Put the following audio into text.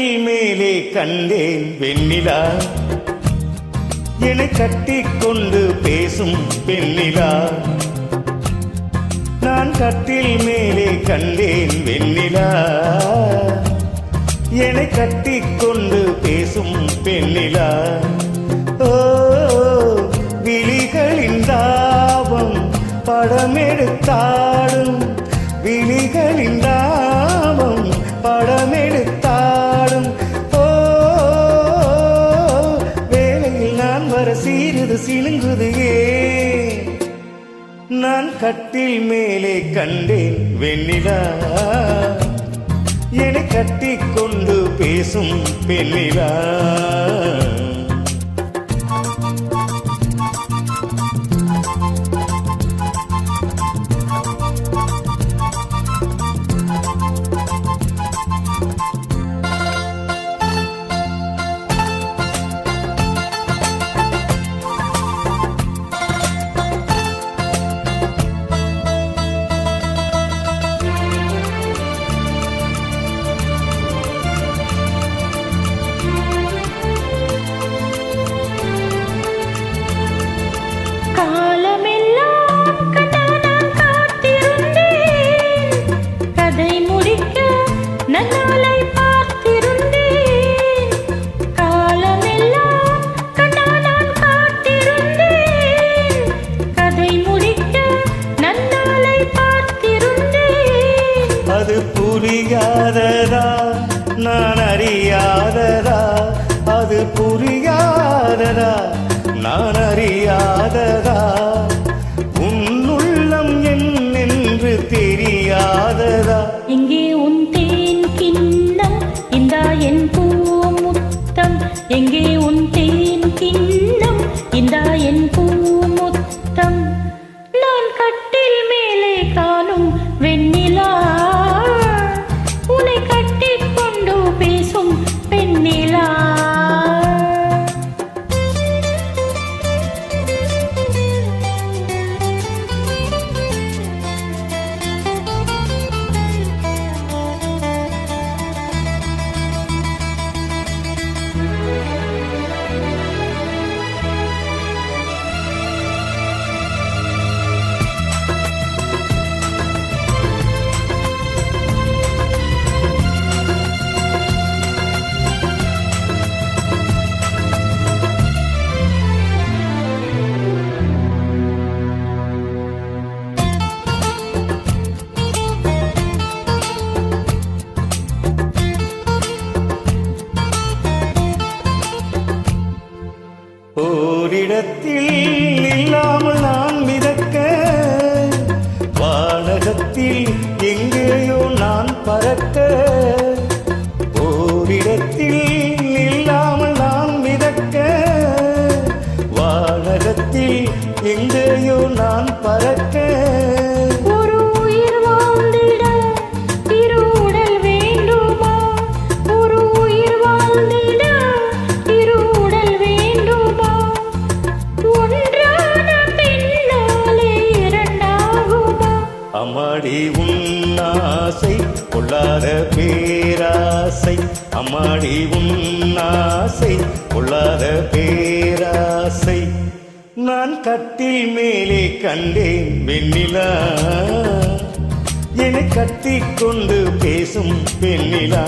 கட்டில் மேலே கண்டேன் வெண்ணிலா, என்னை கட்டிக்கொண்டு பேசும் பெண்ணிலா. நான் கட்டில் மேலே கண்டேன் வெண்ணிலா, என்னை கட்டிக்கொண்டு பேசும் பெண்ணிலா. ஓ விழிகளின் தாபம் படமெடுத்தாடும், விழிகளின் தாபம் படமெடுத்தாடும். ஓ வேளையில் நான் வர சீருது சினுங்குது ஏன்? நான் கட்டில் மேலே கண்டேன் வெண்ணிலா, என்னை கட்டிக்கொண்டு பேசும் பெண்ணிலா. காலமெல்லாம் கண்டானான் காத்திருந்தேன், கதை முடிக்க நன்னாளை பார்த்திருந்தேன். காலமெல்லாம் கண்டானான் காத்திருந்தேன், கதை முடிக்க நன்னாளை பார்த்திருந்தேன். அது புரியாததா நான் அறியாததா, அது புரியாததா நான் அறியாததா, உன்னுள்ளம் என்னென்று தெரியாததா. எங்கே உன் தேன் கிண்ணம், இந்தா என் பூமுத்தம். எங்கே உன் தேன் கிண்ணம், இந்தா என் பூமுத்தம். நான் கட்டில் மேலே காணும் வெண்ணிலா, உன்னை கட்டிக்கொண்டு பேசும் பெண்ணிலா. ஓரிடத்தில் இல்லாமல் நான் மிதக்க, வானகத்தில் எங்கேயோ நான் பறக்க. ஓரிடத்தில் இல்லாமல் நான் மிதக்க, வானகத்தில் எங்கேயோ நான் பறக்க. ஒரு உயிர் வாழ்ந்திட இரு உடல் வேண்டுமா? ஒரு உயிர் வாழ்ந்திட இரு உடல் வேண்டுமா? ஒன்றான பின்னாலே இரண்டாகுமா? அம்மாடி உன்னாசை பொல்லாத பேராசை, அம்மாடி உன்னாசை பொல்லாத பேராசை. நான் கட்டில் மேலே கண்டேன் வெண்ணிலா, என்னை கட்டிக்கொண்டு பேசும் பெண்ணிலா.